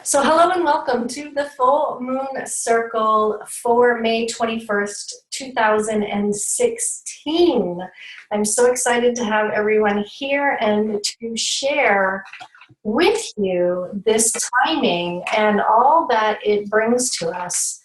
So hello and welcome to the Full Moon Circle for May 21st, 2016. I'm so excited to have everyone here and to share with you this timing and all that it brings to us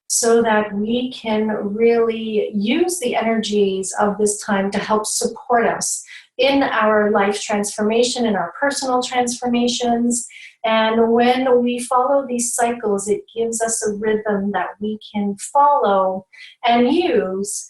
so that we can really use the energies of this time to help support us in our life transformation, in our personal transformations. And when we follow these cycles, it gives us a rhythm that we can follow and use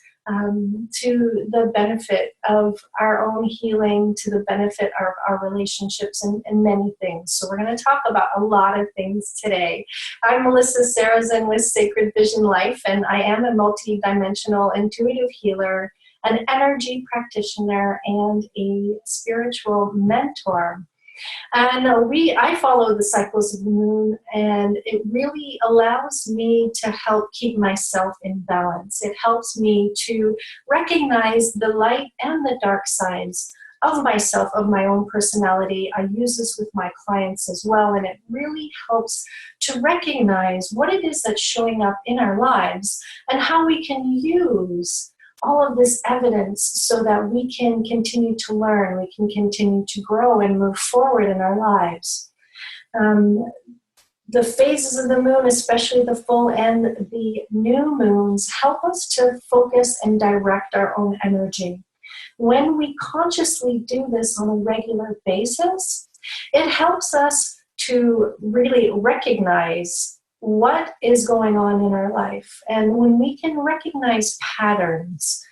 to the benefit of our own healing, to the benefit of our relationships, and many things. So we're going to talk about a lot of things today. I'm Melissa Sarazin with Sacred Vision Life, and I am a multi-dimensional intuitive healer, an energy practitioner, and a spiritual mentor. And I follow the cycles of the moon, and it really allows me to help keep myself in balance. It helps me to recognize the light and the dark sides of myself, of my own personality. I use this with my clients as well, and it really helps to recognize what it is that's showing up in our lives and how we can use all of this evidence so that we can continue to learn, we can continue to grow and move forward in our lives. The phases of the moon, especially the full and the new moons, help us to focus and direct our own energy. When we consciously do this on a regular basis, it helps us to really recognize what is going on in our life. And when we can recognize patterns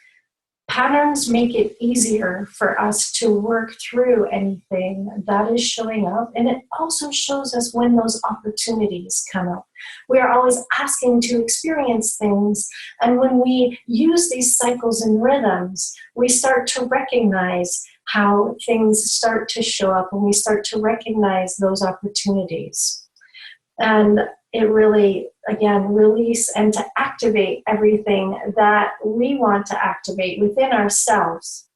make it easier for us to work through anything that is showing up. And it also shows us when those opportunities come up. We are always asking to experience things. And when we use these cycles and rhythms, we start to recognize how things start to show up, and we start to recognize those opportunities. And it really, again, release and to activate everything that we want to activate within ourselves.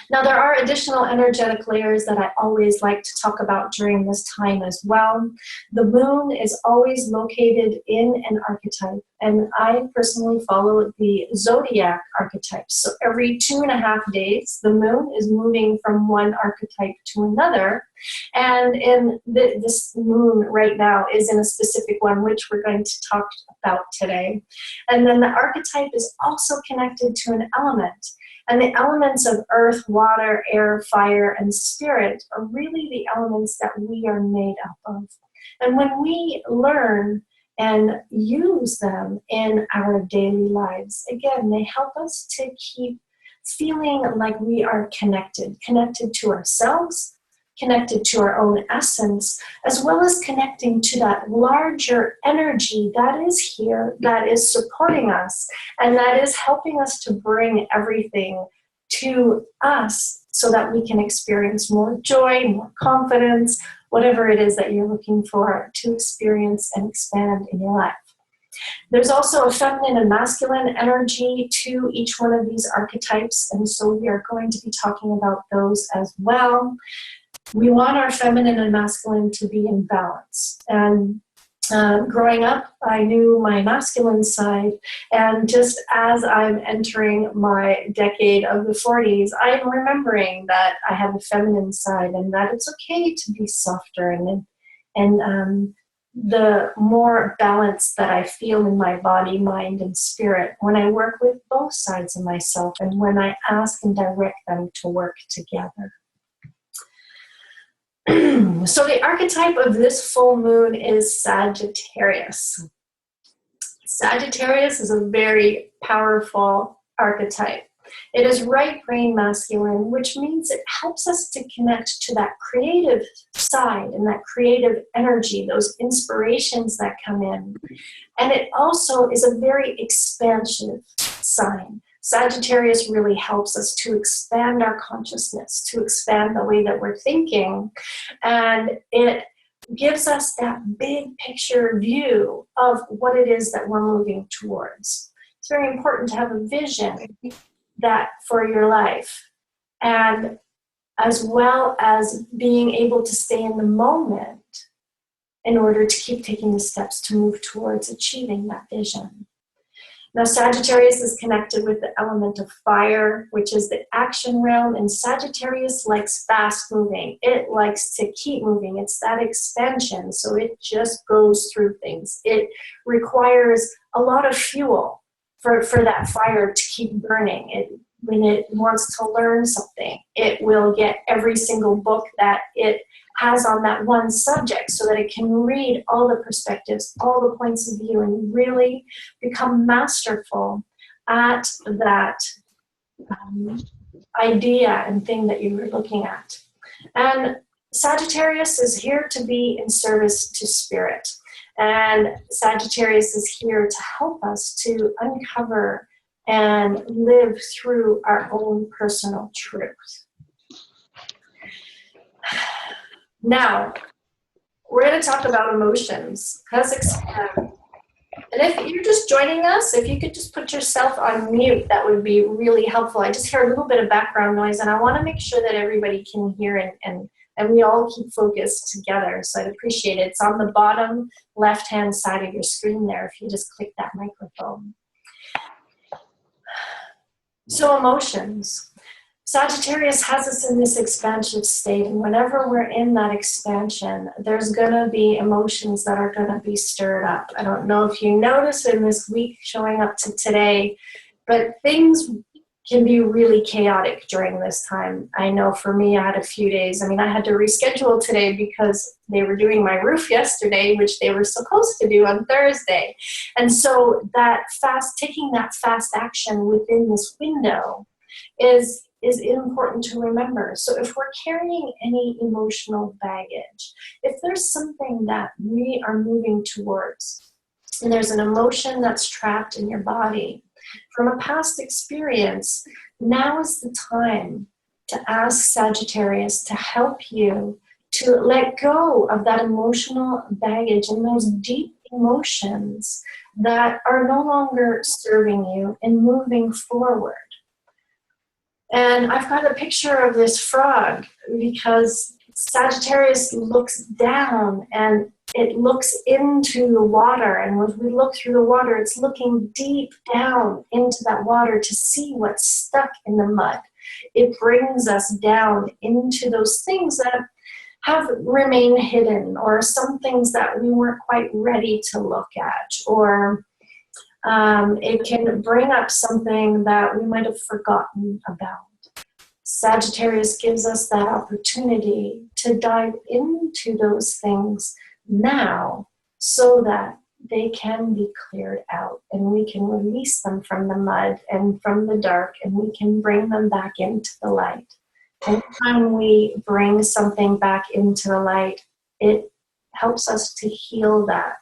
Now, there are additional energetic layers that I always like to talk about during this time as well. The moon is always located in an archetype, and I personally follow the zodiac archetypes. So every 2.5 days, the moon is moving from one archetype to another. And this moon right now is in a specific one, which we're going to talk about today. And then the archetype is also connected to an element. And the elements of earth, water, air, fire, and spirit are really the elements that we are made up of. And when we learn and use them in our daily lives, again, they help us to keep feeling like we are connected to ourselves, connected to our own essence, as well as connecting to that larger energy that is here, that is supporting us, and that is helping us to bring everything to us so that we can experience more joy, more confidence, whatever it is that you're looking for to experience and expand in your life. There's also a feminine and masculine energy to each one of these archetypes, and so we are going to be talking about those as well. We want our feminine and masculine to be in balance. And growing up, I knew my masculine side. And just as I'm entering my decade of the 40s, I'm remembering that I have a feminine side and that it's okay to be softer. And the more balance that I feel in my body, mind, and spirit when I work with both sides of myself and when I ask and direct them to work together. So the archetype of this full moon is Sagittarius. Sagittarius is a very powerful archetype. It is right brain masculine, which means it helps us to connect to that creative side and that creative energy, those inspirations that come in. And it also is a very expansive sign. Sagittarius really helps us to expand our consciousness, to expand the way that we're thinking. And it gives us that big picture view of what it is that we're moving towards. It's very important to have a vision that for your life, and as well as being able to stay in the moment in order to keep taking the steps to move towards achieving that vision. Now, Sagittarius is connected with the element of fire, which is the action realm, and Sagittarius likes fast moving. It likes to keep moving. It's that expansion, so it just goes through things. It requires a lot of fuel for that fire to keep burning. When it wants to learn something, it will get every single book that it has on that one subject so that it can read all the perspectives, all the points of view, and really become masterful at that idea and thing that you were looking at. And Sagittarius is here to be in service to spirit. And Sagittarius is here to help us to uncover and live through our own personal truth. Now, we're going to talk about emotions. And if you're just joining us, if you could just put yourself on mute, that would be really helpful. I just hear a little bit of background noise, and I want to make sure that everybody can hear and we all keep focused together. So I'd appreciate it. It's on the bottom left-hand side of your screen there, if you just click that microphone. So emotions. Sagittarius has us in this expansive state, and whenever we're in that expansion, there's going to be emotions that are going to be stirred up. I don't know if you notice in this week showing up to today, but things can be really chaotic during this time. I know for me, I had a few days. I mean, I had to reschedule today because they were doing my roof yesterday, which they were supposed to do on Thursday. And so taking that fast action within this window is important to remember. So if we're carrying any emotional baggage, if there's something that we are moving towards, and there's an emotion that's trapped in your body from a past experience, now is the time to ask Sagittarius to help you to let go of that emotional baggage and those deep emotions that are no longer serving you and moving forward. And I've got a picture of this frog because Sagittarius looks down and it looks into the water. And as we look through the water, it's looking deep down into that water to see what's stuck in the mud. It brings us down into those things that have remained hidden, or some things that we weren't quite ready to look at, or it can bring up something that we might have forgotten about. Sagittarius gives us that opportunity to dive into those things now so that they can be cleared out and we can release them from the mud and from the dark, and we can bring them back into the light. Anytime we bring something back into the light, it helps us to heal that.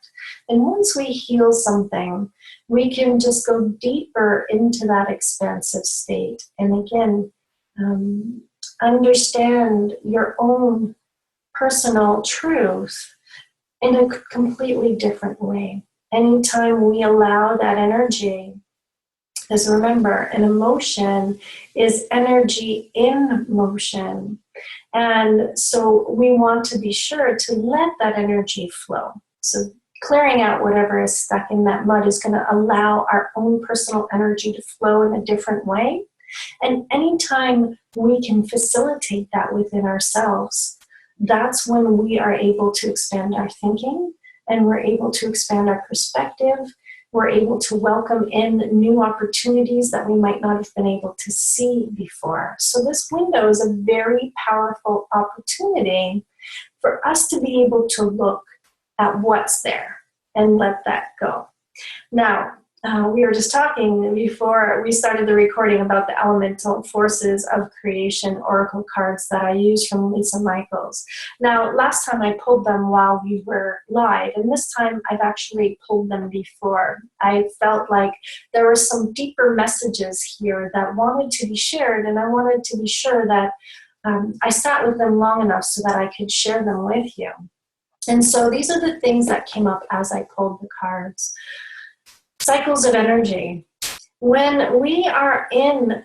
And once we heal something, we can just go deeper into that expansive state. And again, understand your own personal truth in a completely different way. Anytime we allow that energy, because remember, an emotion is energy in motion. And so we want to be sure to let that energy flow. So clearing out whatever is stuck in that mud is going to allow our own personal energy to flow in a different way. And anytime we can facilitate that within ourselves, that's when we are able to expand our thinking, and we're able to expand our perspective. We're able to welcome in new opportunities that we might not have been able to see before. So this window is a very powerful opportunity for us to be able to look at what's there and let that go. Now, we were just talking before we started the recording about the elemental forces of creation oracle cards that I use from Lisa Michaels. Now, last time I pulled them while we were live, and this time I've actually pulled them before. I felt like there were some deeper messages here that wanted to be shared, and I wanted to be sure that I sat with them long enough so that I could share them with you. And so these are the things that came up as I pulled the cards. Cycles of energy. When we are in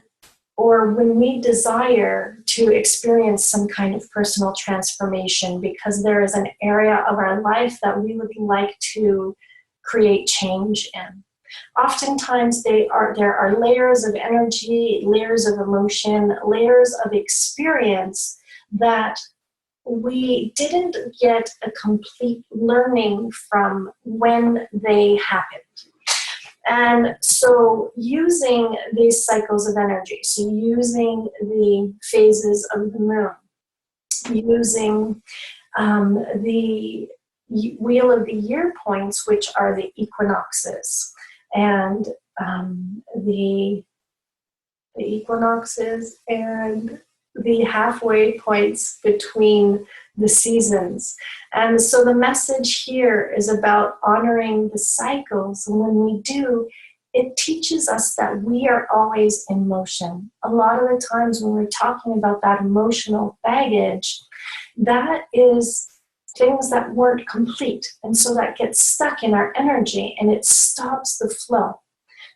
or when we desire to experience some kind of personal transformation because there is an area of our life that we would like to create change in. Oftentimes there are layers of energy, layers of emotion, layers of experience that we didn't get a complete learning from when they happened. And so using these cycles of energy, so using the phases of the moon, using the wheel of the year points, which are the equinoxes, and the equinoxes and the halfway points between the seasons. And so the message here is about honoring the cycles. And when we do, it teaches us that we are always in motion. A lot of the times when we're talking about that emotional baggage, that is things that weren't complete. And so that gets stuck in our energy and it stops the flow.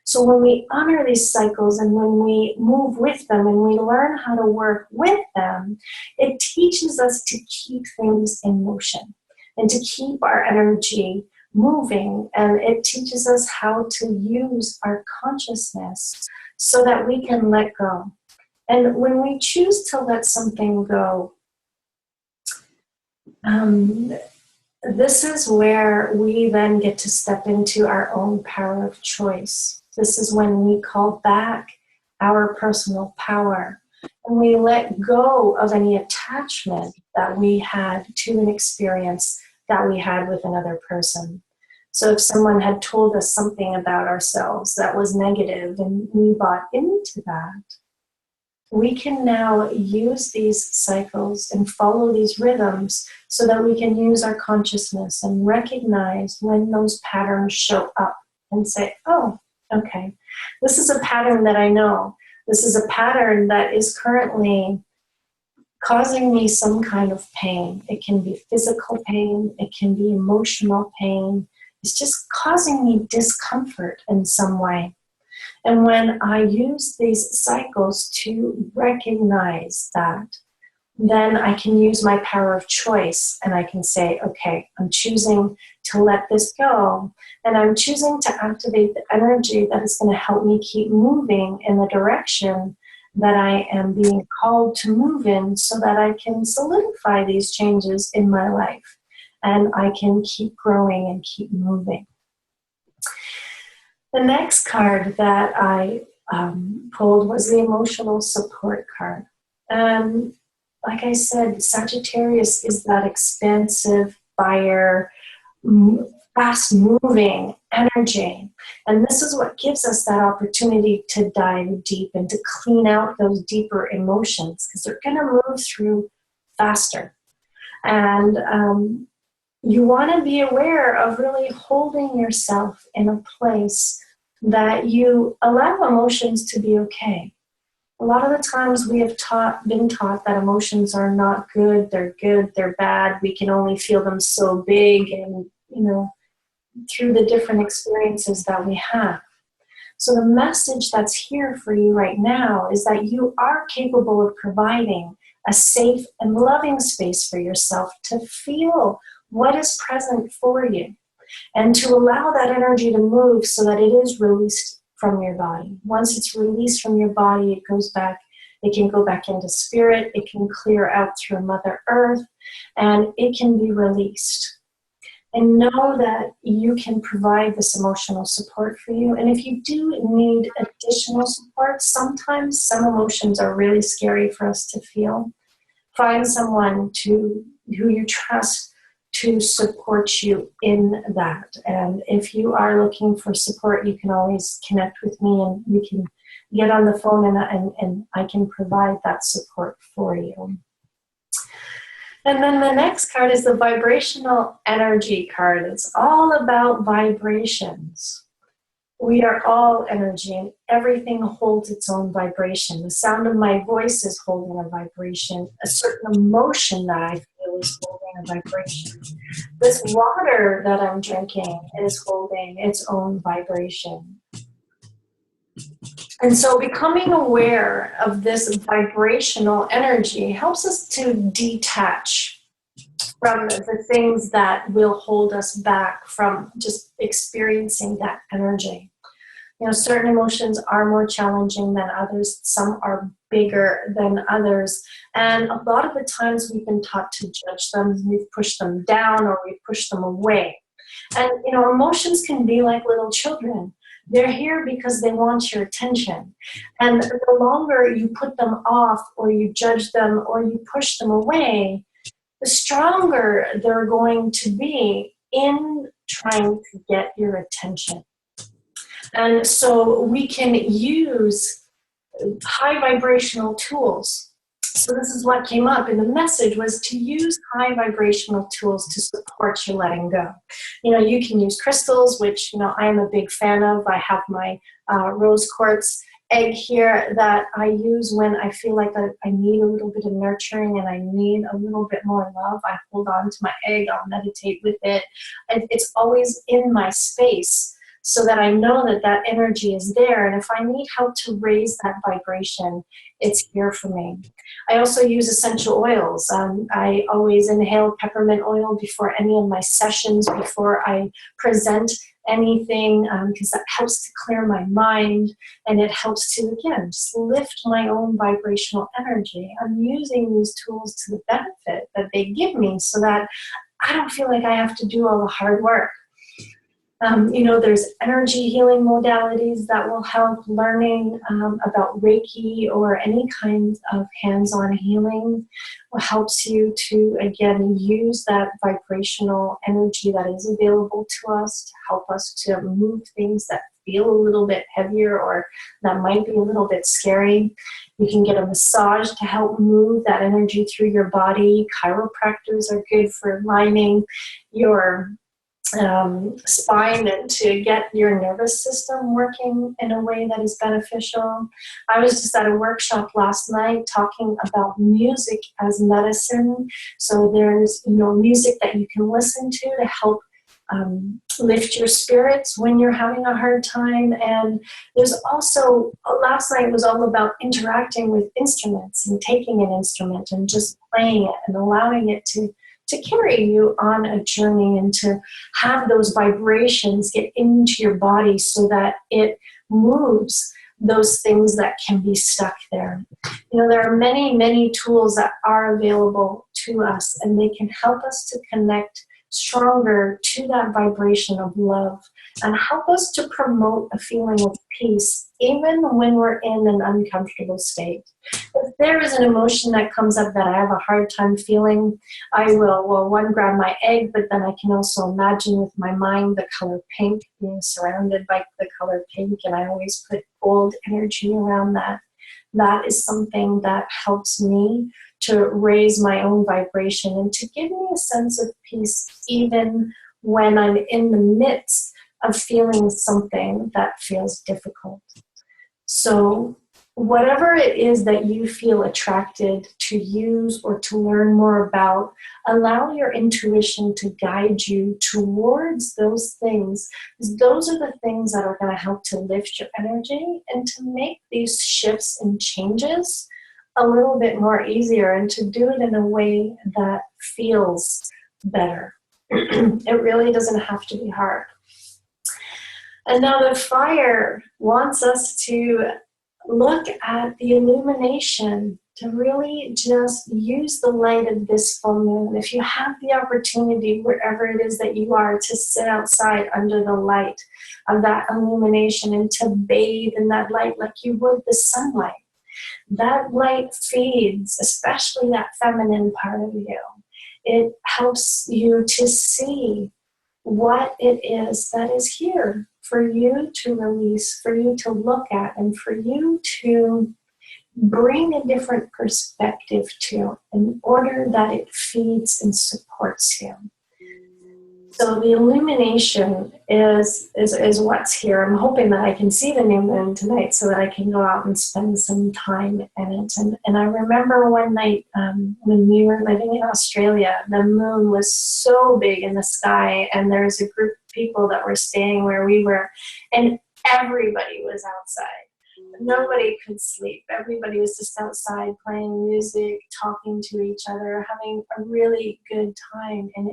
So when we honor these cycles and when we move with them and we learn how to work with them, it teaches us to keep things in motion and to keep our energy moving. And it teaches us how to use our consciousness so that we can let go. And when we choose to let something go, this is where we then get to step into our own power of choice. This is when we call back our personal power and we let go of any attachment that we had to an experience that we had with another person. So if someone had told us something about ourselves that was negative and we bought into that, we can now use these cycles and follow these rhythms so that we can use our consciousness and recognize when those patterns show up and say, oh, okay, this is a pattern that I know. This is a pattern that is currently causing me some kind of pain. It can be physical pain. It can be emotional pain. It's just causing me discomfort in some way. And when I use these cycles to recognize that, then I can use my power of choice and I can say, okay, I'm choosing to let this go. And I'm choosing to activate the energy that is going to help me keep moving in the direction that I am being called to move in so that I can solidify these changes in my life and I can keep growing and keep moving. The next card that I pulled was the emotional support card. Like I said, Sagittarius is that expansive, fire, fast-moving energy. And this is what gives us that opportunity to dive deep and to clean out those deeper emotions because they're going to move through faster. And you want to be aware of really holding yourself in a place that you allow emotions to be okay. A lot of the times we have been taught that emotions are not good, they're bad, we can only feel them so big and, through the different experiences that we have. So the message that's here for you right now is that you are capable of providing a safe and loving space for yourself to feel what is present for you and to allow that energy to move so that it is released from your body. Once it's released from your body, it can go back into spirit, it can clear out through Mother Earth, and it can be released. And know that you can provide this emotional support for you. And if you do need additional support, sometimes some emotions are really scary for us to feel. Find someone who you trust to support you in that. And if you are looking for support, you can always connect with me and we can get on the phone and I can provide that support for you. And then the next card is the vibrational energy card. It's all about vibrations. We are all energy and everything holds its own vibration. The sound of my voice is holding a vibration. A certain emotion that I feel is holding a vibration. This water that I'm drinking is holding its own vibration. And so becoming aware of this vibrational energy helps us to detach from the things that will hold us back from just experiencing that energy. You know, certain emotions are more challenging than others. Some are bigger than others. And a lot of the times we've been taught to judge them. We've pushed them down or we've pushed them away. And, you know, emotions can be like little children. They're here because they want your attention. And the longer you put them off or you judge them or you push them away, the stronger they're going to be in trying to get your attention. And so we can use high vibrational tools. So this is what came up in the message, was to use high vibrational tools to support your letting go. You know, you can use crystals, which, you know, I'm a big fan of. I have my rose quartz egg here that I use when I feel like I need a little bit of nurturing and I need a little bit more love. I hold on to my egg, I'll meditate with it. And it's always in my space, so that I know that that energy is there. And if I need help to raise that vibration, it's here for me. I also use essential oils. I always inhale peppermint oil before any of my sessions, before I present anything, because that helps to clear my mind, and it helps to, again, just lift my own vibrational energy. I'm using these tools to the benefit that they give me so that I don't feel like I have to do all the hard work. You know, there's energy healing modalities that will help. Learning about Reiki or any kind of hands-on healing helps you to, again, use that vibrational energy that is available to us to help us to move things that feel a little bit heavier or that might be a little bit scary. You can get a massage to help move that energy through your body. Chiropractors are good for aligning your spine and to get your nervous system working in a way that is beneficial. I was just at a workshop last night talking about music as medicine. So there's, you know, music that you can listen to help lift your spirits when you're having a hard time. And there's also, last night was all about interacting with instruments and taking an instrument and just playing it and allowing it to carry you on a journey and to have those vibrations get into your body so that it moves those things that can be stuck there. You know, there are many, many tools that are available to us, and they can help us to connect stronger to that vibration of love and help us to promote a feeling of peace even when we're in an uncomfortable state. If there is an emotion that comes up that I have a hard time feeling, I will, well, one, grab my egg, but then I can also imagine with my mind the color pink, being surrounded by the color pink, and I always put gold energy around that. That is something that helps me to raise my own vibration and to give me a sense of peace even when I'm in the midst of feeling something that feels difficult. So whatever it is that you feel attracted to use or to learn more about, allow your intuition to guide you towards those things, because those are the things that are going to help to lift your energy and to make these shifts and changes a little bit more easier and to do it in a way that feels better. It really doesn't have to be hard. And now the fire wants us to look at the illumination, to really just use the light of this full moon. If you have the opportunity, wherever it is that you are, to sit outside under the light of that illumination and to bathe in that light like you would the sunlight. That light feeds, especially that feminine part of you. It helps you to see what it is that is here for you to release, for you to look at, and for you to bring a different perspective to in order that it feeds and supports you. So the illumination is what's here. I'm hoping that I can see the new moon tonight so that I can go out and spend some time in it. And I remember one night when we were living in Australia, the moon was so big in the sky, and there's a group of people that were staying where we were, and everybody was outside. Nobody could sleep. Everybody was just outside playing music, talking to each other, having a really good time. And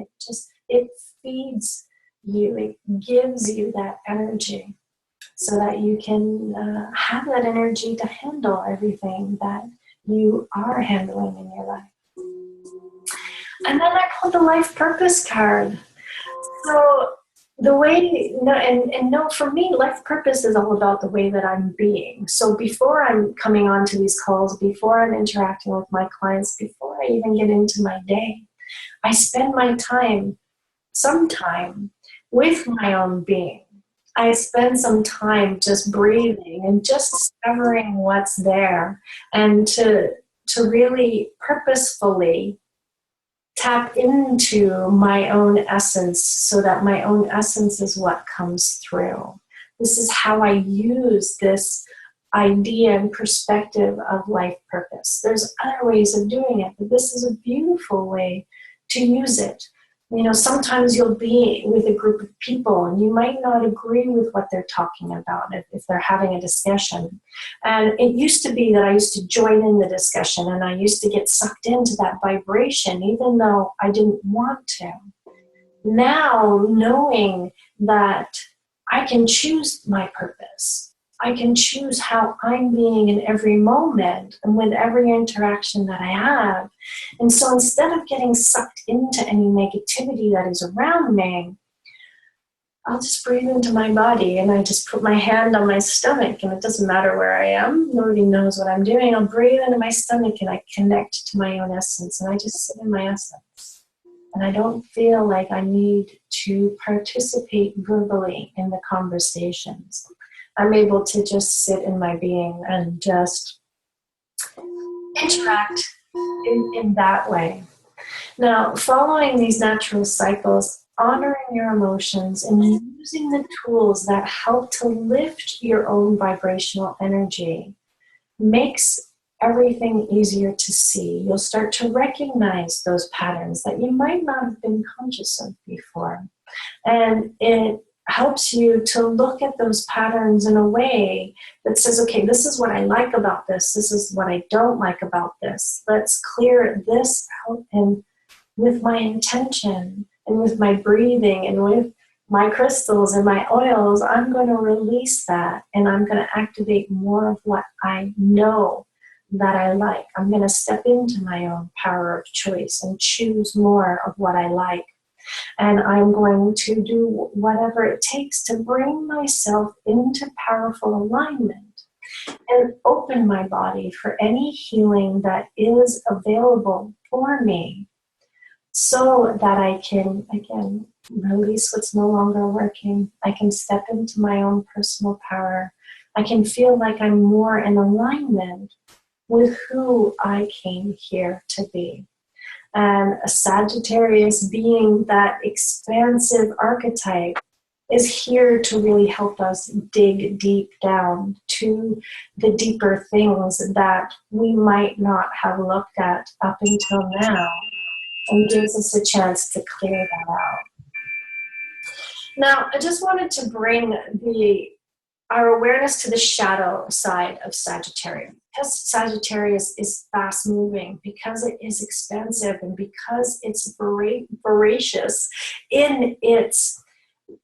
it feeds you, it gives you that energy so that you can have that energy to handle everything that you are handling in your life. And then I pulled the life purpose card. So the way, no, for me, life purpose is all about the way that I'm being. So before I'm coming on to these calls, before I'm interacting with my clients, before I even get into my day, I spend my time, some time, with my own being. I spend some time just breathing and just discovering what's there, and to really purposefully tap into my own essence, so that my own essence is what comes through. This is how I use this idea and perspective of life purpose. There's other ways of doing it, but this is a beautiful way to use it. You know, sometimes you'll be with a group of people and you might not agree with what they're talking about if they're having a discussion. And it used to be that I used to join in the discussion and I used to get sucked into that vibration, even though I didn't want to. Now, knowing that I can choose my purpose, I can choose how I'm being in every moment and with every interaction that I have. And so instead of getting sucked into any negativity that is around me, I'll just breathe into my body and I just put my hand on my stomach, and it doesn't matter where I am. Nobody knows what I'm doing. I'll breathe into my stomach and I connect to my own essence, and I just sit in my essence. And I don't feel like I need to participate verbally in the conversations. I'm able to just sit in my being and just interact in that way. Now, following these natural cycles, honoring your emotions and using the tools that help to lift your own vibrational energy makes everything easier to see. You'll start to recognize those patterns that you might not have been conscious of before. And it helps you to look at those patterns in a way that says, okay, this is what I like about this. This is what I don't like about this. Let's clear this out. And with my intention and with my breathing and with my crystals and my oils, I'm going to release that, and I'm going to activate more of what I know that I like. I'm going to step into my own power of choice and choose more of what I like. And I'm going to do whatever it takes to bring myself into powerful alignment and open my body for any healing that is available for me, so that I can, again, release what's no longer working. I can step into my own personal power. I can feel like I'm more in alignment with who I came here to be. And a Sagittarius, being that expansive archetype, is here to really help us dig deep down to the deeper things that we might not have looked at up until now, and gives us a chance to clear that out. Now, I just wanted to bring our awareness to the shadow side of Sagittarius. Because Sagittarius is fast moving, because it is expansive, and because it's voracious in its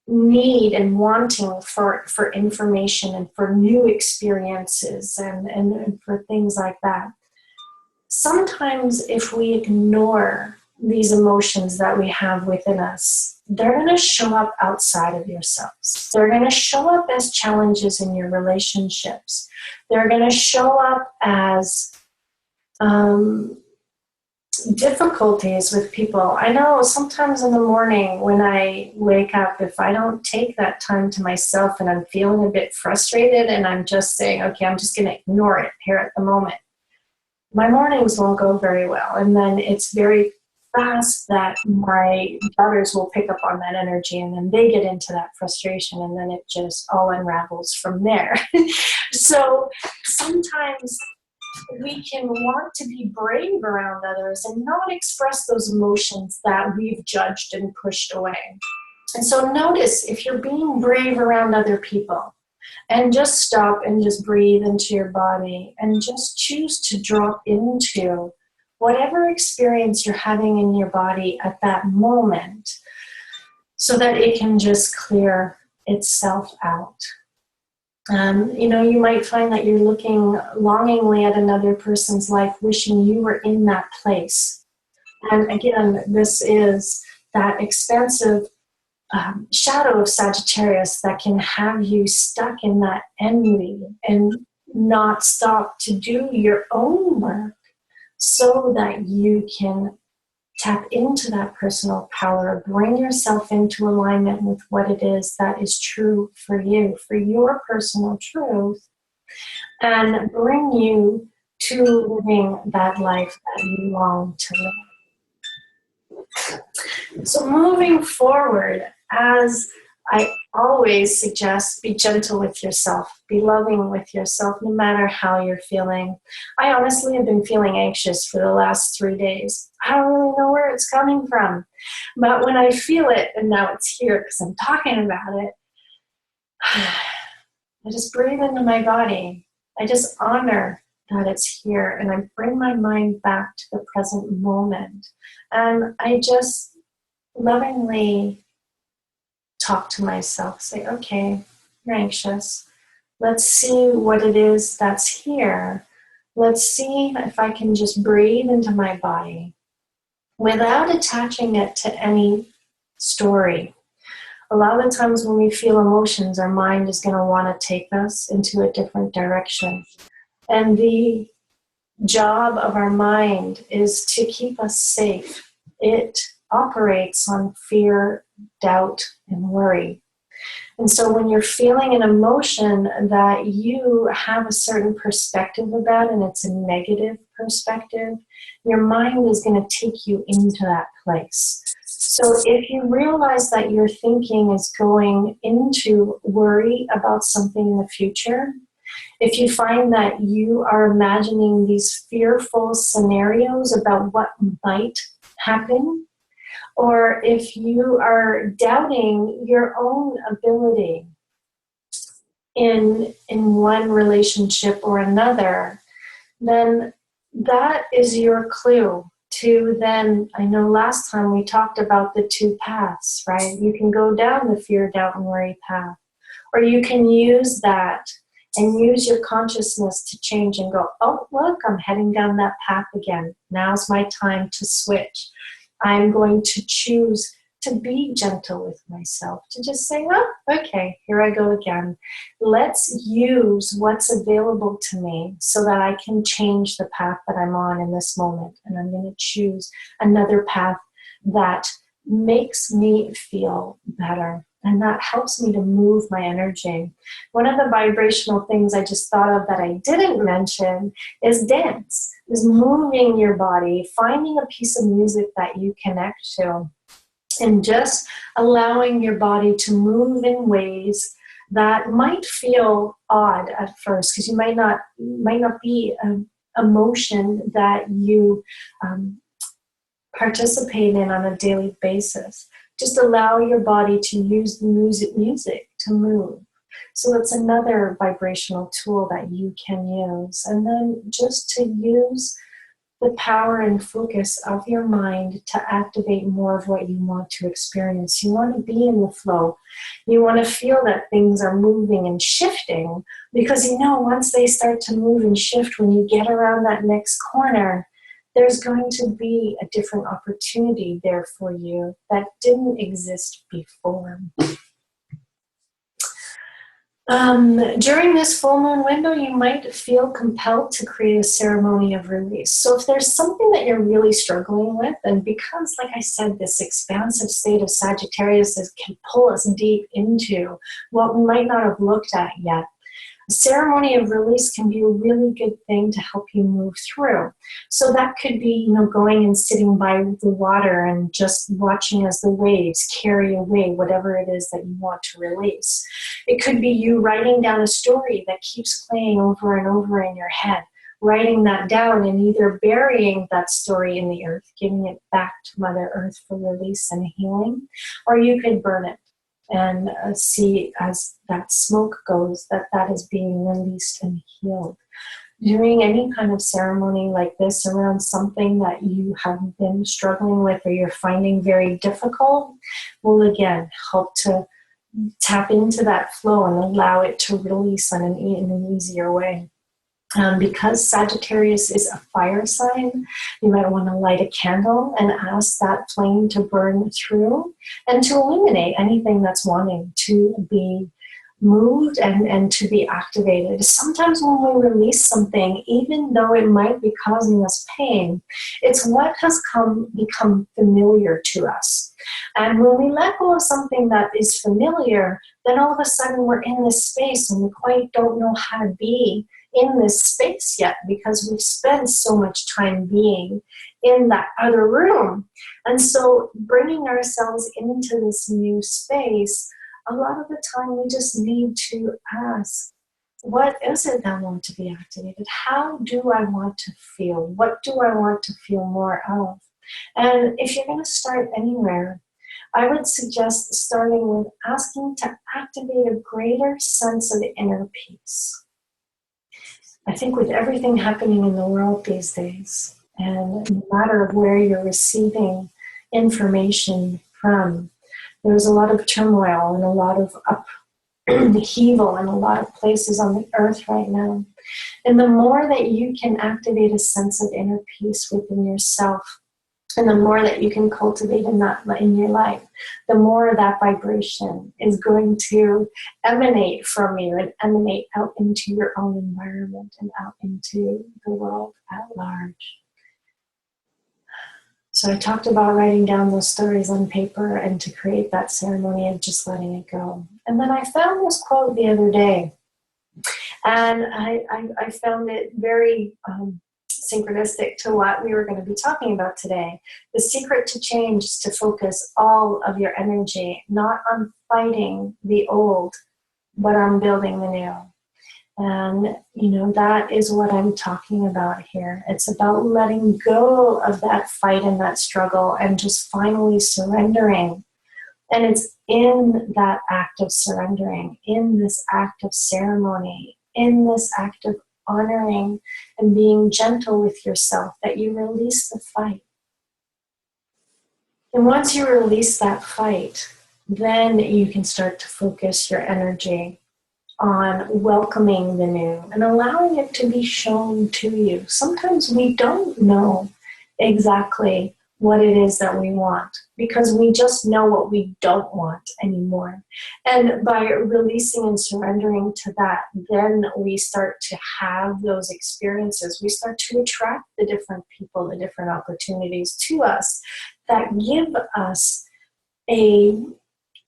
need and wanting for information and for new experiences and for things like that. Sometimes if we ignore these emotions that we have within us, they're going to show up outside of yourselves. They're going to show up as challenges in your relationships. They're going to show up as difficulties with people. I know sometimes in the morning when I wake up, if I don't take that time to myself and I'm feeling a bit frustrated and I'm just saying, okay, I'm just going to ignore it here at the moment, my mornings won't go very well. And then it's very fast that my daughters will pick up on that energy, and then they get into that frustration, and then it just all unravels from there. So sometimes we can want to be brave around others and not express those emotions that we've judged and pushed away. And so notice if you're being brave around other people, And just stop and just breathe into your body and just choose to drop into whatever experience you're having in your body at that moment so that it can just clear itself out. You might find that you're looking longingly at another person's life, wishing you were in that place. And again, this is that expansive shadow of Sagittarius that can have you stuck in that envy and not stop to do your own work so that you can tap into that personal power, bring yourself into alignment with what it is that is true for you, for your personal truth, and bring you to living that life that you long to live. So moving forward, as I always suggest, be gentle with yourself, be loving with yourself, no matter how you're feeling. I honestly have been feeling anxious for the last 3 days. I don't really know where it's coming from. But when I feel it, and now it's here because I'm talking about it, I just breathe into my body. I just honor that it's here, and I bring my mind back to the present moment. And I just lovingly talk to myself, say, okay, you're anxious. Let's see what it is that's here. Let's see if I can just breathe into my body without attaching it to any story. A lot of the times when we feel emotions, our mind is going to want to take us into a different direction. And the job of our mind is to keep us safe. It operates on fear, doubt, and worry. And so when you're feeling an emotion that you have a certain perspective about, and it's a negative perspective, your mind is going to take you into that place. So if you realize that your thinking is going into worry about something in the future, if you find that you are imagining these fearful scenarios about what might happen, or if you are doubting your own ability in one relationship or another, then that is your clue to then, I know last time we talked about the 2 paths, right? You can go down the fear, doubt, and worry path, or you can use that and use your consciousness to change and go, oh, look, I'm heading down that path again. Now's my time to switch. I'm going to choose to be gentle with myself, to just say, oh, okay, here I go again. Let's use what's available to me so that I can change the path that I'm on in this moment. And I'm going to choose another path that makes me feel better. And that helps me to move my energy. One of the vibrational things I just thought of that I didn't mention is dance, is moving your body, finding a piece of music that you connect to, and just allowing your body to move in ways that might feel odd at first, because you might not be an emotion that you participate in on a daily basis. Just allow your body to use the music to move. So it's another vibrational tool that you can use. And then just to use the power and focus of your mind to activate more of what you want to experience. You want to be in the flow. You want to feel that things are moving and shifting, because once they start to move and shift, when you get around that next corner, there's going to be a different opportunity there for you that didn't exist before. During this full moon window, you might feel compelled to create a ceremony of release. So if there's something that you're really struggling with, and because, like I said, this expansive state of Sagittarius can pull us deep into what we might not have looked at yet, a ceremony of release can be a really good thing to help you move through. So that could be, going and sitting by the water and just watching as the waves carry away whatever it is that you want to release. It could be you writing down a story that keeps playing over and over in your head, writing that down and either burying that story in the earth, giving it back to Mother Earth for release and healing, or you could burn it. and see as that smoke goes that that is being released and healed. Doing any kind of ceremony like this around something that you have been struggling with or you're finding very difficult will again help to tap into that flow and allow it to release in an easier way. Because Sagittarius is a fire sign, you might want to light a candle and ask that flame to burn through and to illuminate anything that's wanting to be moved and to be activated. Sometimes when we release something, even though it might be causing us pain, it's what has become familiar to us. And when we let go of something that is familiar, then all of a sudden we're in this space and we quite don't know how to be in this space yet because we've spent so much time being in that other room. And so bringing ourselves into this new space, a lot of the time we just need to ask, what is it that I want to be activated? How do I want to feel? What do I want to feel more of? And if you're going to start anywhere, I would suggest starting with asking to activate a greater sense of inner peace. I think with everything happening in the world these days, and no matter of where you're receiving information from, there's a lot of turmoil and a lot of upheaval in a lot of places on the earth right now. And the more that you can activate a sense of inner peace within yourself, and the more that you can cultivate in your life, the more that vibration is going to emanate from you and emanate out into your own environment and out into the world at large. So I talked about writing down those stories on paper and to create that ceremony of just letting it go. And then I found this quote the other day, and I found it very synchronistic to what we were going to be talking about today. The secret to change is to focus all of your energy, not on fighting the old, but on building the new. And, that is what I'm talking about here. It's about letting go of that fight and that struggle and just finally surrendering. And it's in that act of surrendering, in this act of ceremony, in this act of honoring and being gentle with yourself that you release the fight. And once you release that fight, then you can start to focus your energy on welcoming the new and allowing it to be shown to you. Sometimes we don't know exactly what it is that we want because we just know what we don't want anymore. And by releasing and surrendering to that, then we start to have those experiences. We start to attract the different people, the different opportunities to us that give us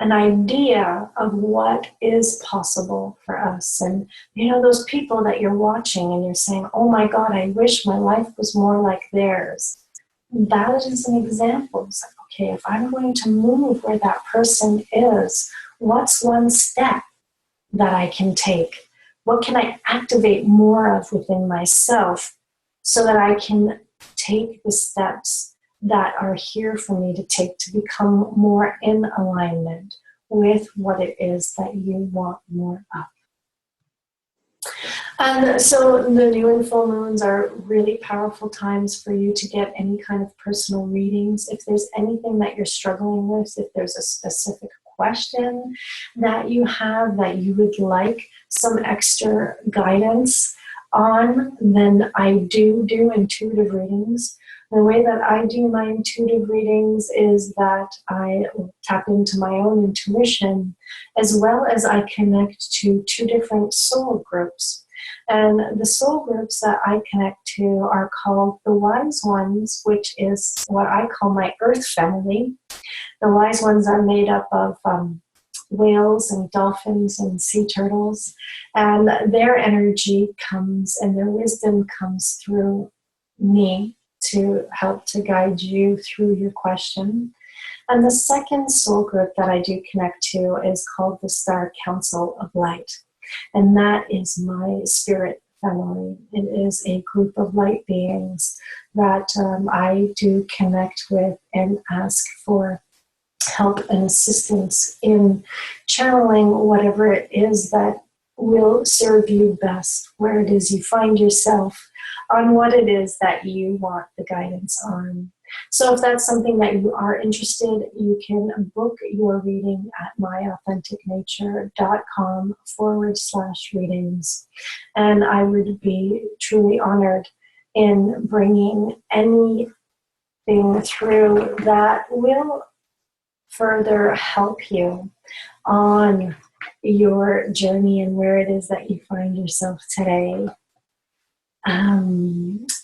an idea of what is possible for us. And those people that you're watching and you're saying, oh my God, I wish my life was more like theirs. That is an example. It's like, okay, if I'm going to move where that person is, what's one step that I can take? What can I activate more of within myself so that I can take the steps that are here for me to take to become more in alignment with what it is that you want more of? And so the new and full moons are really powerful times for you to get any kind of personal readings. If there's anything that you're struggling with, if there's a specific question that you have that you would like some extra guidance on, then I do intuitive readings. The way that I do my intuitive readings is that I tap into my own intuition as well as I connect to 2 different soul groups. And the soul groups that I connect to are called the Wise Ones, which is what I call my Earth family. The Wise Ones are made up of whales and dolphins and sea turtles, and their energy comes and their wisdom comes through me to help to guide you through your question. And the second soul group that I do connect to is called the Star Council of Light. And that is my spirit family. It is a group of light beings that I do connect with and ask for help and assistance in channeling whatever it is that will serve you best, where it is you find yourself, on what it is that you want the guidance on. So if that's something that you are interested, you can book your reading at myauthenticnature.com/readings. And I would be truly honored in bringing anything through that will further help you on your journey and where it is that you find yourself today.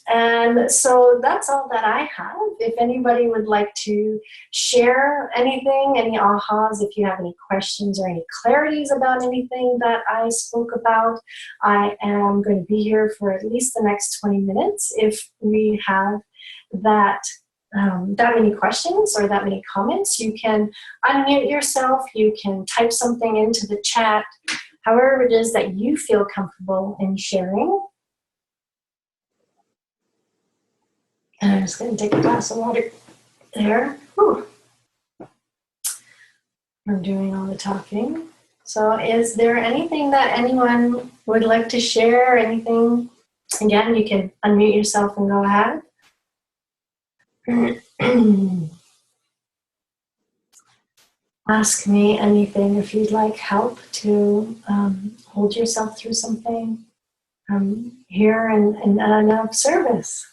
And so that's all that I have. If anybody would like to share anything, any ahas, if you have any questions or any clarities about anything that I spoke about, I am going to be here for at least the next 20 minutes. If we have that many questions or that many comments, you can unmute yourself, you can type something into the chat, however it is that you feel comfortable in sharing. And I'm just going to take a glass of water there. Whew. I'm doing all the talking. So is there anything that anyone would like to share? Anything? Again, you can unmute yourself and go ahead. Ask me anything if you'd like help to hold yourself through something. I'm here and of service.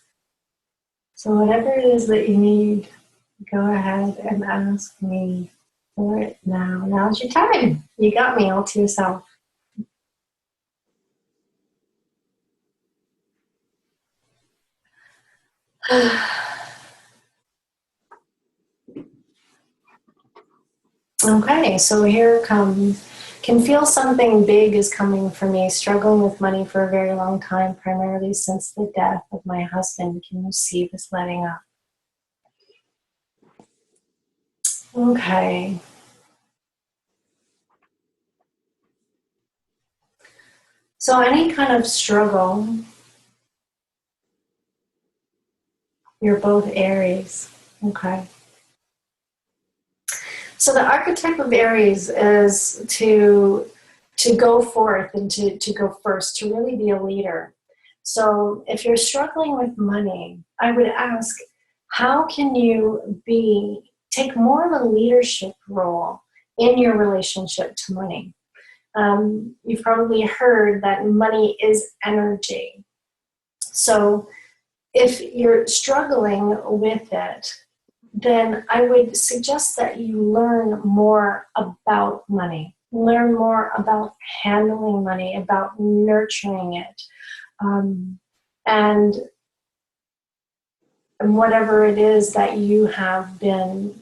So whatever it is that you need, go ahead and ask me for it now. Now's your time. You got me all to yourself. Okay, so here it comes. Can feel something big is coming for me. Struggling with money for a very long time, primarily since the death of my husband. Can you see this letting up? Okay. So any kind of struggle, you're both Aries. Okay. So the archetype of Aries is to go forth and to go first, to really be a leader. So if you're struggling with money, I would ask, how can you take more of a leadership role in your relationship to money? You've probably heard that money is energy. So if you're struggling with it, then I would suggest that you learn more about money, learn more about handling money, about nurturing it, and whatever it is that you have been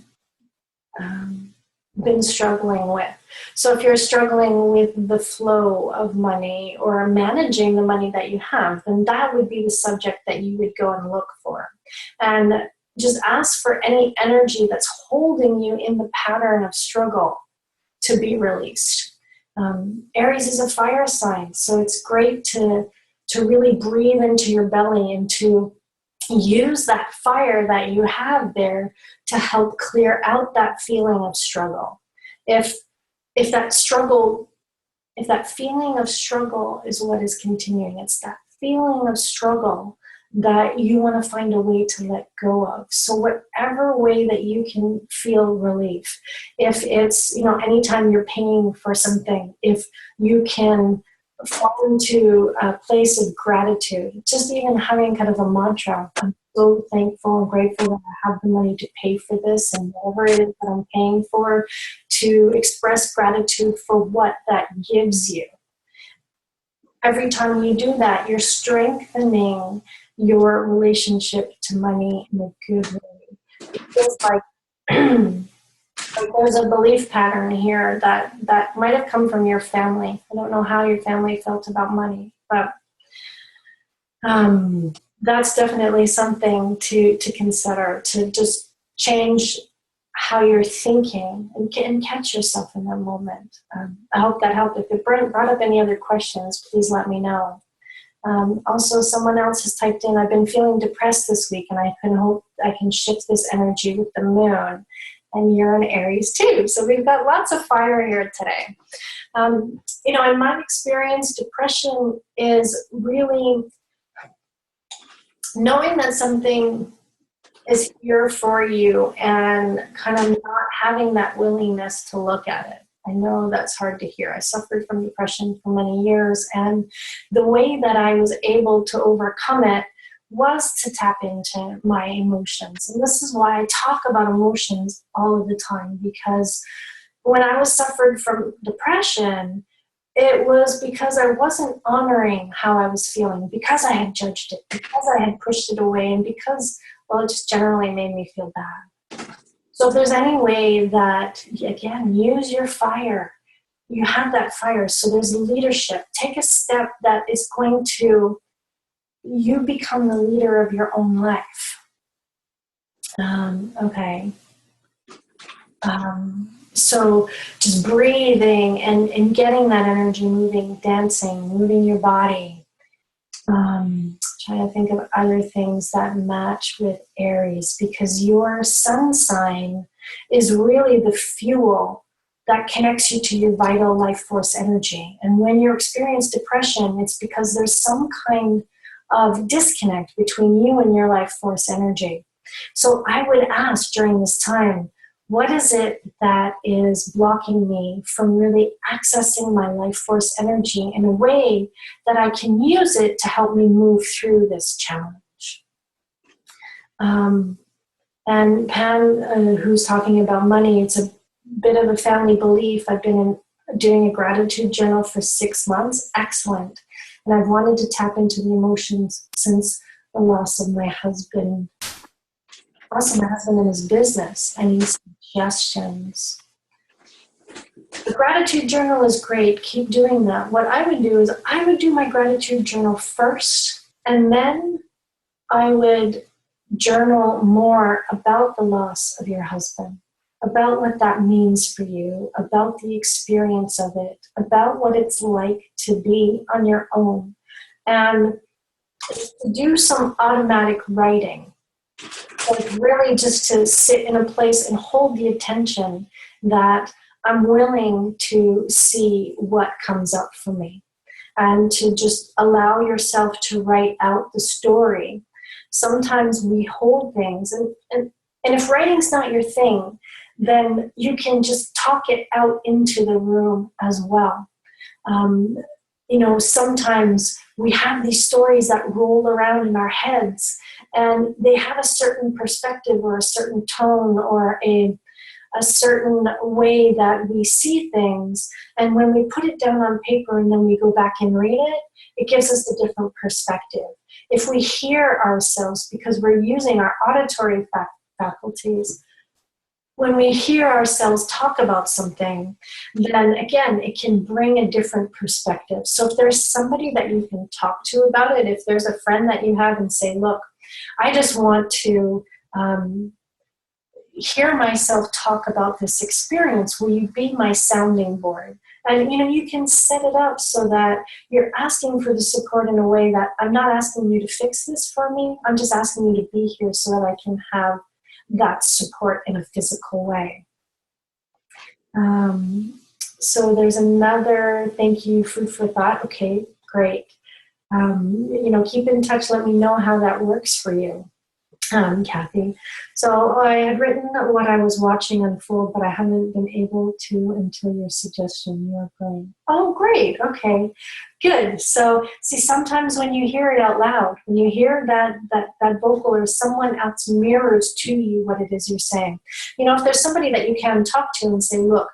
struggling with. So if you're struggling with the flow of money or managing the money that you have, then that would be the subject that you would go and look for. And just ask for any energy that's holding you in the pattern of struggle to be released. Aries is a fire sign, so it's great to really breathe into your belly and to use that fire that you have there to help clear out that feeling of struggle. If that feeling of struggle is what is continuing, it's that feeling of struggle that you want to find a way to let go of. So whatever way that you can feel relief, if it's, anytime you're paying for something, if you can fall into a place of gratitude, just even having kind of a mantra, I'm so thankful and grateful that I have the money to pay for this and whatever it is that I'm paying for, to express gratitude for what that gives you. Every time you do that, you're strengthening your relationship to money in a good way. It feels like there's a belief pattern here that might have come from your family. I don't know how your family felt about money, but that's definitely something to consider, to just change how you're thinking and catch yourself in that moment. I hope that helped. If it brought up any other questions, please let me know. Also, someone else has typed in, I've been feeling depressed this week and I can hope I can shift this energy with the moon. and you're an Aries too. So we've got lots of fire here today. You know, in my experience, depression is really knowing that something is here for you and kind of not having that willingness to look at it. I know that's hard to hear. I suffered from depression for many years, and the way that I was able to overcome it was to tap into my emotions. And this is why I talk about emotions all of the time, because when I was suffered from depression, it was because I wasn't honoring how I was feeling, because I had judged it, because I had pushed it away, and because, well, it just generally made me feel bad. So if there's any way that, again, use your fire. You have that fire, so there's leadership. Take a step that is going to, you become the leader of your own life. Okay. So just breathing and getting that energy moving, dancing, moving your body. Trying to think of other things that match with Aries, because your sun sign is really the fuel that connects you to your vital life force energy. And when you experience depression, it's because there's some kind of disconnect between you and your life force energy. So I would ask during this time, what is it that is blocking me from really accessing my life force energy in a way that I can use it to help me move through this challenge? And Pam, who's talking about money, it's a bit of a family belief. I've been doing a gratitude journal for 6 months. Excellent. And I've wanted to tap into the emotions since the loss of my husband. Also, my husband and his business. I need suggestions. The gratitude journal is great. Keep doing that. What I would do is I would do my gratitude journal first, and then I would journal more about the loss of your husband, about what that means for you, about the experience of it, about what it's like to be on your own, and to do some automatic writing. Like really just to sit in a place and hold the attention that I'm willing to see what comes up for me, and to just allow yourself to write out the story. Sometimes we hold things, and if writing's not your thing, then you can just talk it out into the room as well. You know, sometimes we have these stories that roll around in our heads, and they have a certain perspective or a certain tone or a certain way that we see things. And when we put it down on paper and then we go back and read it, it gives us a different perspective. If we hear ourselves, because we're using our auditory faculties, when we hear ourselves talk about something, then again, it can bring a different perspective. So if there's somebody that you can talk to about it, if there's a friend that you have and say, look, I just want to hear myself talk about this experience, will you be my sounding board? And you can set it up so that you're asking for the support in a way that I'm not asking you to fix this for me, I'm just asking you to be here so that I can have that support in a physical way. So there's another thank you, food for thought. Okay, great. Keep in touch. Let me know how that works for you, Kathy. So I had written what I was watching unfold, but I haven't been able to until your suggestion. You're going, oh, great. Okay, good. So see, sometimes when you hear it out loud, when you hear that vocal or someone else mirrors to you what it is you're saying. If there's somebody that you can talk to and say, look,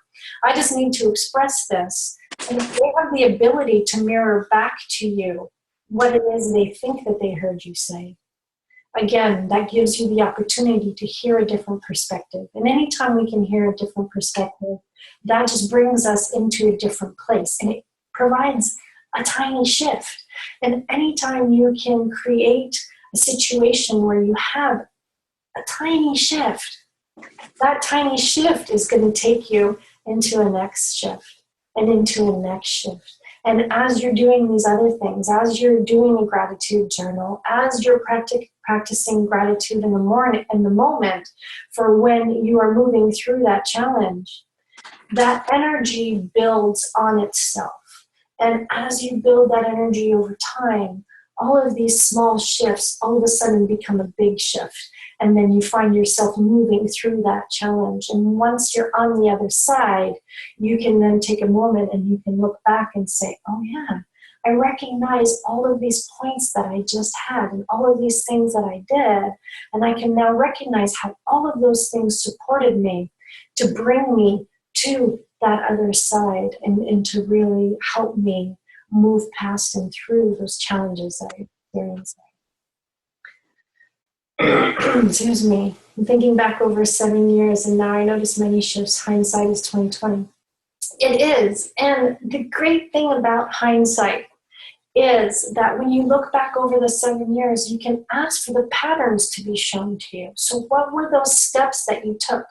I just need to express this. And if they have the ability to mirror back to you what it is they think that they heard you say, again, that gives you the opportunity to hear a different perspective. And anytime we can hear a different perspective, that just brings us into a different place. And it provides a tiny shift. And anytime you can create a situation where you have a tiny shift, that tiny shift is going to take you into a next shift and into a next shift. And as you're doing these other things, as you're doing a gratitude journal, as you're practicing gratitude in the morning, in the moment, for when you are moving through that challenge, that energy builds on itself. And as you build that energy over time, all of these small shifts all of a sudden become a big shift. And then you find yourself moving through that challenge. And once you're on the other side, you can then take a moment and you can look back and say, oh yeah, I recognize all of these points that I just had and all of these things that I did. And I can now recognize how all of those things supported me to bring me to that other side and to really help me move past and through those challenges that I experienced. Excuse me. I'm thinking back over 7 years, and now I notice many shifts. Hindsight is 2020. It is. And the great thing about hindsight is that when you look back over the 7 years, you can ask for the patterns to be shown to you. So what were those steps that you took?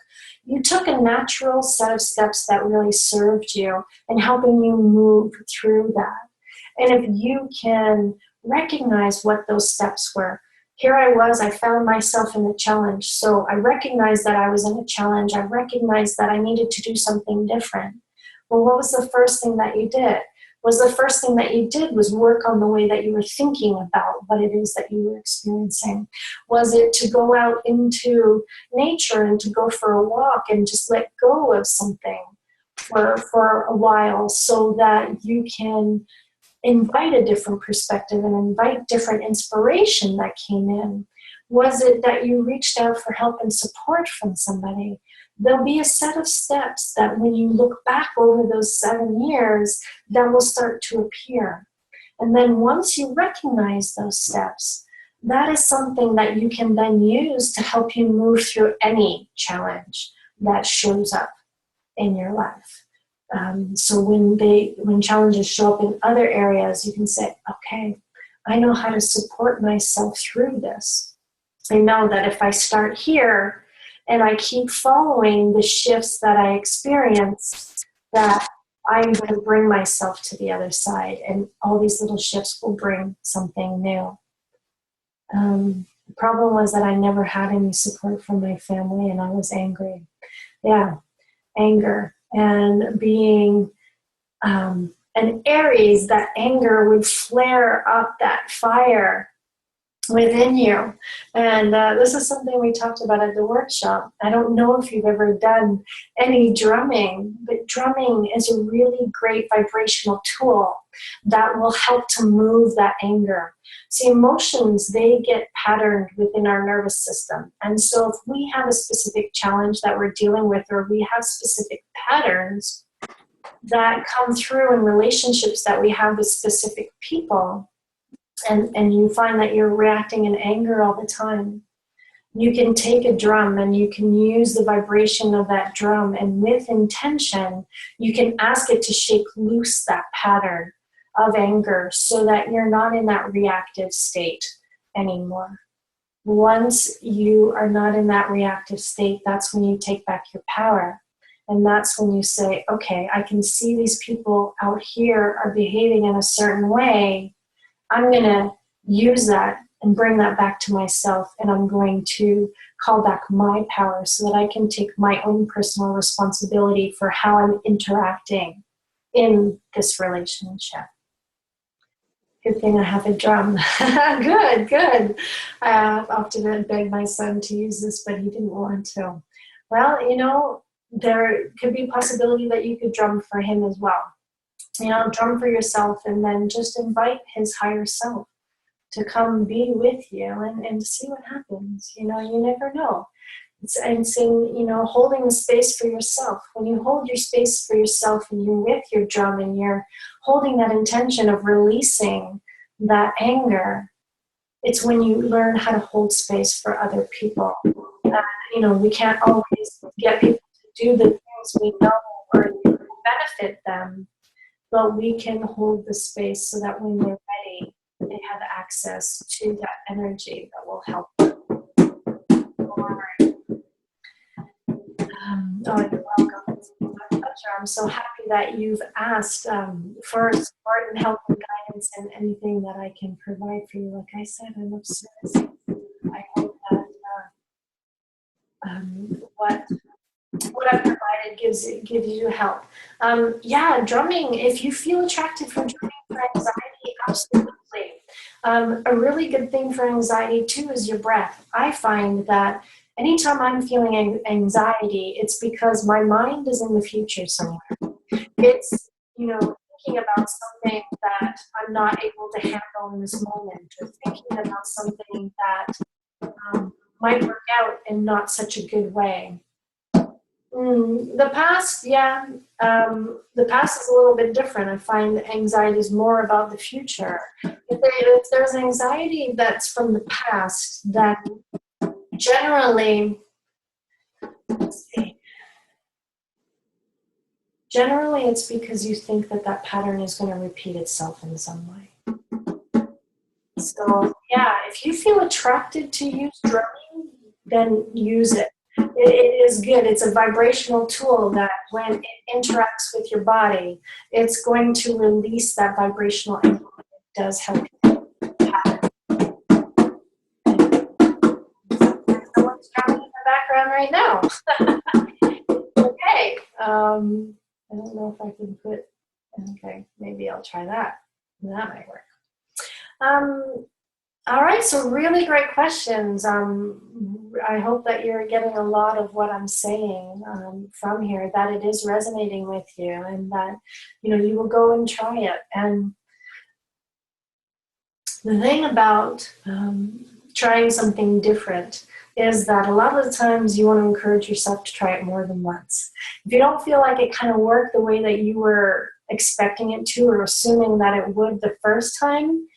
You took a natural set of steps that really served you and helping you move through that. And if you can recognize what those steps were, here I was, I found myself in a challenge. So I recognized that I was in a challenge. I recognized that I needed to do something different. Well, what was the first thing that you did? The first thing that you did was work on the way that you were thinking about what it is that you were experiencing? Was it to go out into nature and to go for a walk and just let go of something for a while so that you can invite a different perspective and invite different inspiration that came in? Was it that you reached out for help and support from somebody? There'll be a set of steps that when you look back over those 7 years, that will start to appear. And then once you recognize those steps, that is something that you can then use to help you move through any challenge that shows up in your life. So when challenges show up in other areas, you can say, okay, I know how to support myself through this. I know that if I start here and I keep following the shifts that I experience, that I'm going to bring myself to the other side, and all these little shifts will bring something new. The problem was that I never had any support from my family, and I was angry. Yeah, anger. And being an Aries, that anger would flare up that fire within you. And this is something we talked about at the workshop. I don't know if you've ever done any drumming, but drumming is a really great vibrational tool that will help to move that anger. See, emotions, they get patterned within our nervous system. And so if we have a specific challenge that we're dealing with, or we have specific patterns that come through in relationships that we have with specific people, and you find that you're reacting in anger all the time, you can take a drum and you can use the vibration of that drum, and with intention, you can ask it to shake loose that pattern of anger so that you're not in that reactive state anymore. Once you are not in that reactive state, that's when you take back your power. And that's when you say, okay, I can see these people out here are behaving in a certain way. I'm going to use that and bring that back to myself, and I'm going to call back my power so that I can take my own personal responsibility for how I'm interacting in this relationship. Good thing I have a drum. Good. I often begged my son to use this, but he didn't want to. Well, there could be a possibility that you could drum for him as well. Drum for yourself, and then just invite his higher self to come be with you and see what happens. You never know. And saying, holding the space for yourself. When you hold your space for yourself and you're with your drum and you're holding that intention of releasing that anger, it's when you learn how to hold space for other people. We can't always get people to do the things we know or benefit them, but we can hold the space so that when they're ready, they have access to that energy that will help them. You're welcome. It's my pleasure. I'm so happy that you've asked for support and help and guidance and anything that I can provide for you. Like I said, I'm of service. I hope that what I've provided gives you help. Yeah, drumming, if you feel attracted for drumming for anxiety, absolutely. A really good thing for anxiety too is your breath. I find that anytime I'm feeling anxiety, it's because my mind is in the future somewhere. It's, thinking about something that I'm not able to handle in this moment, or thinking about something that might work out in not such a good way. The past, yeah. The past is a little bit different. I find that anxiety is more about the future. If there's anxiety that's from the past, then generally, let's see. Generally, it's because you think that pattern is going to repeat itself in some way. So, yeah, if you feel attracted to use drumming, then use it. It is good. It's a vibrational tool that when it interacts with your body, it's going to release that vibrational energy. It does help you. Someone's drumming in the background right now. Okay. I don't know if I can put, okay, maybe I'll try that. That might work. All right, so really great questions. I hope that you're getting a lot of what I'm saying from here, that it is resonating with you, and that, you will go and try it. And the thing about trying something different is that a lot of the times you want to encourage yourself to try it more than once. If you don't feel like it kind of worked the way that you were expecting it to, or assuming that it would the first time,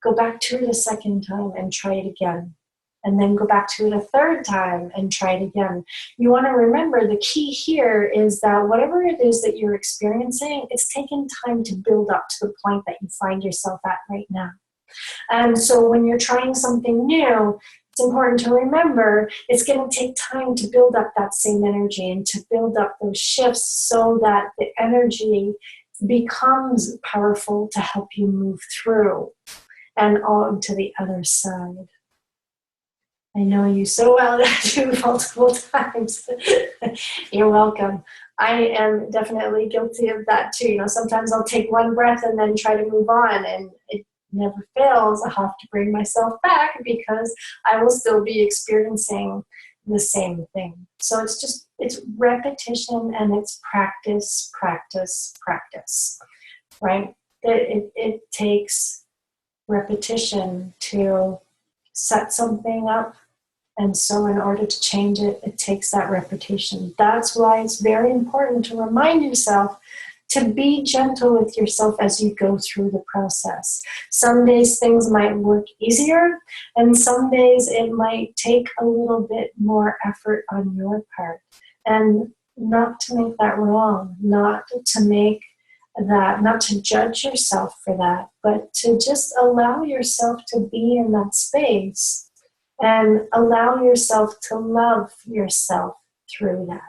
go back to it a second time and try it again. And then go back to it a third time and try it again. You want to remember the key here is that whatever it is that you're experiencing, it's taken time to build up to the point that you find yourself at right now. And so when you're trying something new, it's important to remember it's going to take time to build up that same energy and to build up those shifts so that the energy becomes powerful to help you move through and on to the other side. I know you so well that you multiple times. You're welcome. I am definitely guilty of that too. Sometimes I'll take one breath and then try to move on, and it never fails. I have to bring myself back because I will still be experiencing the same thing. So it's repetition, and it's practice, practice, practice, right? It takes repetition to set something up, and so in order to change it, it takes that repetition. That's why it's very important to remind yourself to be gentle with yourself as you go through the process. Some days things might work easier, and some days it might take a little bit more effort on your part. And not to make that wrong, not to judge yourself for that, but to just allow yourself to be in that space and allow yourself to love yourself through that.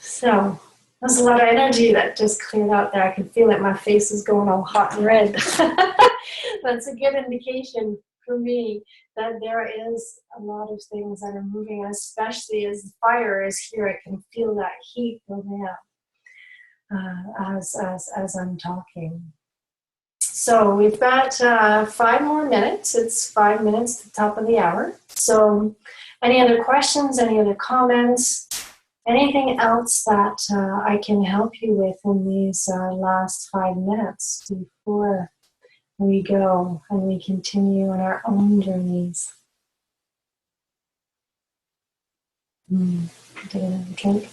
So there's a lot of energy that just cleared out there. I can feel it. My face is going all hot and red. That's a good indication for me that there is a lot of things that are moving, especially as the fire is here. I can feel that heat building up as I'm talking. So we've got 5 more minutes. It's 5 minutes to the top of the hour. So any other questions, any other comments, anything else that I can help you with in these last 5 minutes before we go and we continue on our own journeys? Take another drink.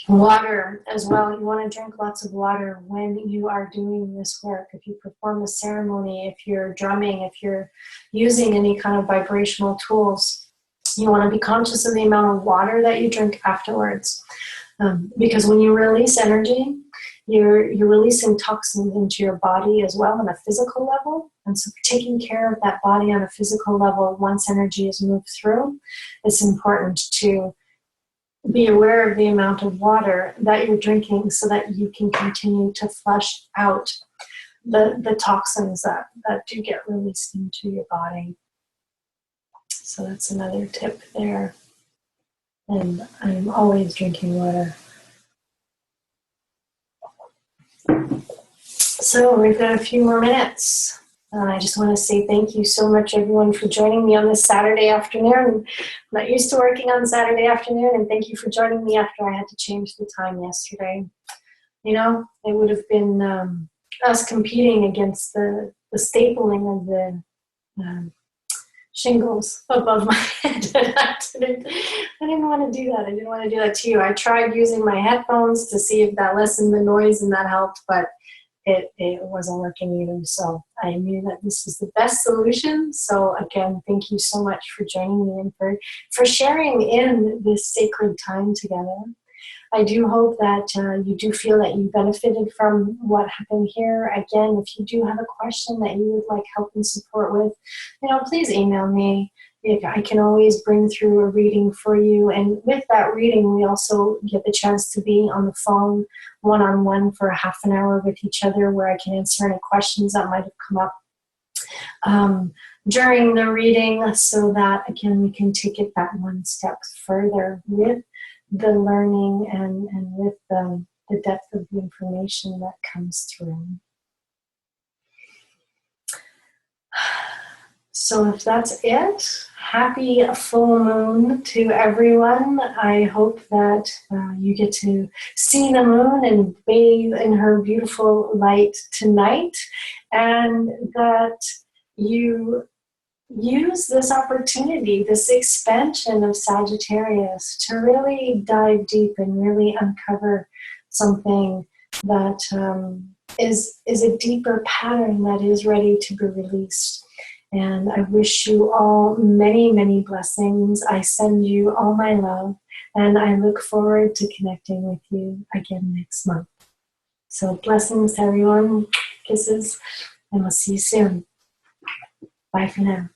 Water as well. You want to drink lots of water when you are doing this work. If you perform a ceremony, if you're drumming, if you're using any kind of vibrational tools, you want to be conscious of the amount of water that you drink afterwards. Because when you release energy, you're releasing toxins into your body as well on a physical level. And so taking care of that body on a physical level, once energy is moved through, it's important to be aware of the amount of water that you're drinking so that you can continue to flush out the toxins that do get released into your body. So that's another tip there. And I'm always drinking water. So we've got a few more minutes. I just want to say thank you so much, everyone, for joining me on this Saturday afternoon. I'm not used to working on Saturday afternoon, and thank you for joining me after I had to change the time yesterday. You know, it would have been us competing against the stapling of the shingles above my head. I didn't want to do that. I didn't want to do that to you. I tried using my headphones to see if that lessened the noise and that helped, but it wasn't working either. So I knew that this was the best solution. So again, thank you so much for joining me and for sharing in this sacred time together. I do hope that you do feel that you benefited from what happened here. Again, if you do have a question that you would like help and support with, please email me. I can always bring through a reading for you. And with that reading, we also get the chance to be on the phone one-on-one for a half an hour with each other, where I can answer any questions that might have come up during the reading, so that, again, we can take it that one step further with the learning and with the depth of the information that comes through. So if that's it, happy full moon to everyone. I hope that you get to see the moon and bathe in her beautiful light tonight, and that you use this opportunity, this expansion of Sagittarius, to really dive deep and really uncover something that is a deeper pattern that is ready to be released. And I wish you all many, many blessings. I send you all my love, and I look forward to connecting with you again next month. So blessings to everyone, kisses, and we'll see you soon. Bye for now.